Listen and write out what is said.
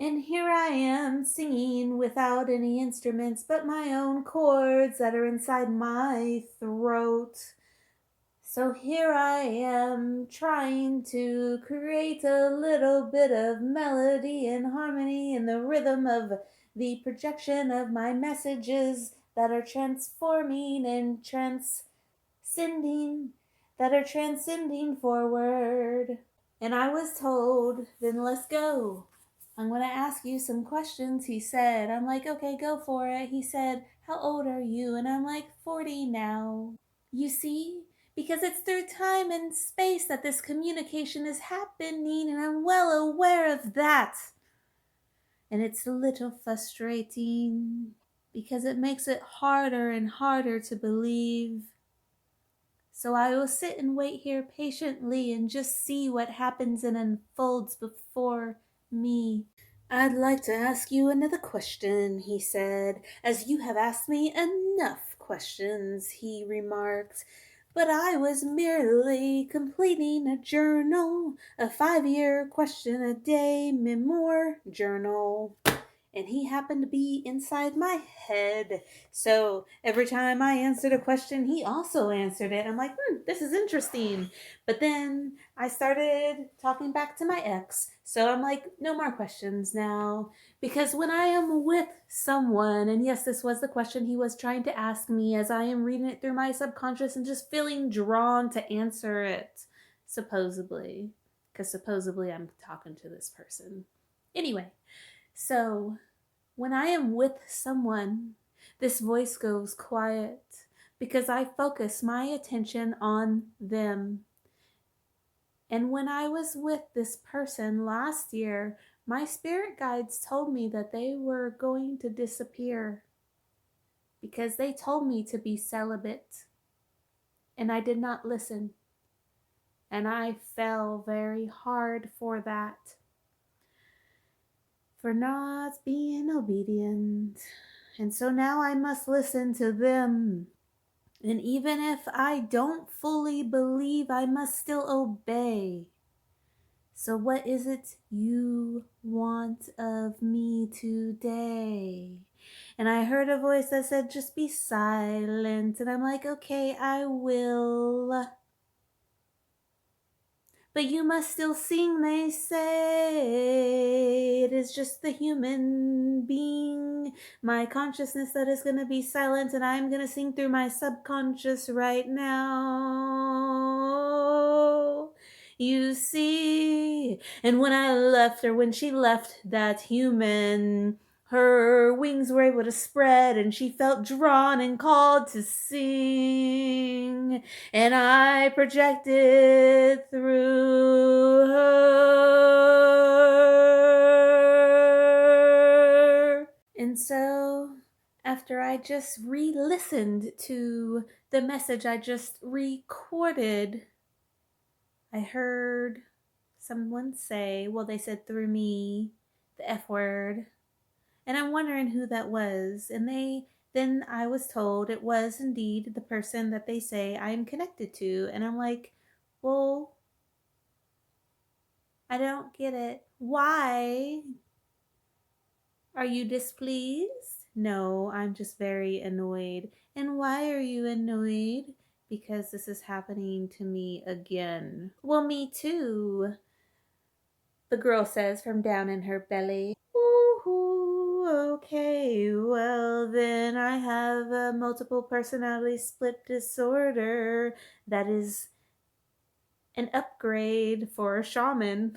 And here I am singing without any instruments but my own chords that are inside my throat. So here I am trying to create a little bit of melody and harmony in the rhythm of the projection of my messages that are transforming and transcending forward. And I was told, then let's go. I'm going to ask you some questions, he said. I'm like, okay, go for it. He said, how old are you? And I'm like, 40 now. You see? Because it's through time and space that this communication is happening, and I'm well aware of that. And it's a little frustrating because it makes it harder and harder to believe. So I will sit and wait here patiently and just see what happens and unfolds before me. I'd like to ask you another question, he said, as you have asked me enough questions, he remarked. But I was merely completing a journal, a 5-year question a day memoir journal. And he happened to be inside my head. So every time I answered a question, he also answered it. I'm like, this is interesting. But then I started talking back to my ex. So I'm like, no more questions now. Because when I am with someone, and yes, this was the question he was trying to ask me as I am reading it through my subconscious and just feeling drawn to answer it, supposedly. Because supposedly I'm talking to this person. Anyway. So, when I am with someone, this voice goes quiet because I focus my attention on them. And when I was with this person last year, my spirit guides told me that they were going to disappear because they told me to be celibate. And I did not listen. And I fell very hard for that. For not being obedient. And so now I must listen to them. And even if I don't fully believe, I must still obey. So what is it you want of me today? And I heard a voice that said, just be silent. And I'm like, okay, I will. But you must still sing, they say. It is just the human being, my consciousness that is going to be silent, and I'm going to sing through my subconscious right now. You see, and when I left, or when she left that human, her wings were able to spread and she felt drawn and called to sing. And I projected through her. And so, after I just re-listened to the message I just recorded, I heard someone say, well, they said through me, the F word. And I'm wondering who that was. And then I was told it was indeed the person that they say I am connected to. And I'm like, well, I don't get it. Why? Are you displeased? No, I'm just very annoyed. And why are you annoyed? Because this is happening to me again. Well, me too, the girl says from down in her belly. Ooh, okay, well then I have a multiple personality split disorder. That is an upgrade for a shaman.